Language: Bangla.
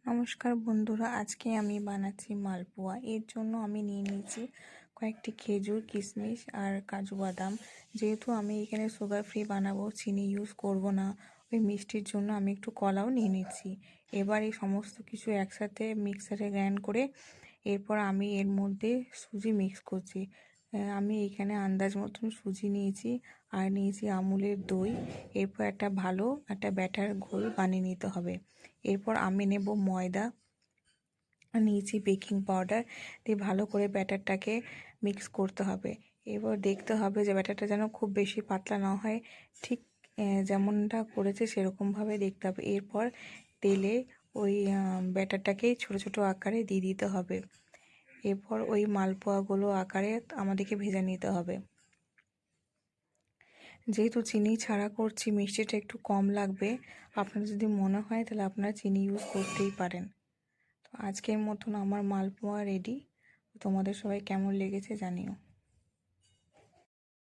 নমস্কার বন্ধুরা, আজকে আমি বানাচ্ছি মালপোয়া। এর জন্য আমি নিয়ে নিয়েছি কয়েকটি খেজুর, কিশমিশ আর কাজু বাদাম। যেহেতু আমি এখানে সুগার ফ্রি বানাবো, চিনি ইউজ করব না, ওই মিষ্টির জন্য আমি একটু কলাও নিয়ে নিচ্ছি। এবার এই সমস্ত কিছু একসাথে মিক্সারে গ্রাইন্ড করে এরপর আমি এর মধ্যে সুজি মিক্স করছি। আমি এখানে আন্দাজ মতন সুজি নিয়েছি আর নিয়েছি আমুলের দই। এরপর একটা ব্যাটার ঘোল বানিয়ে নিতে হবে। এরপর আমি নেব ময়দা, নিয়েছি বেকিং পাউডার দিয়ে ভালো করে ব্যাটারটাকে মিক্স করতে হবে। এবার দেখতে হবে যে ব্যাটারটা যেন খুব বেশি পাতলা না হয়, ঠিক যেমনটা করেছে সেরকমভাবে দেখতে হবে। এরপর তেলে ওই ব্যাটারটাকেই ছোট ছোট আকারে দিয়ে দিতে হবে। এরপর ওই মালপোয়াগুলো আকারে আমাদেরকে ভেজে নিতে হবে। যেহেতু চিনি ছাড়া করছি, মিষ্টিটা একটু কম লাগবে। আপনার যদি মনে হয় তাহলে আপনারা চিনি ইউজ করতেই পারেন। তো আজকের মতন আমার মালপোয়া রেডি। তোমাদের সবাই কেমন লেগেছে জানিও।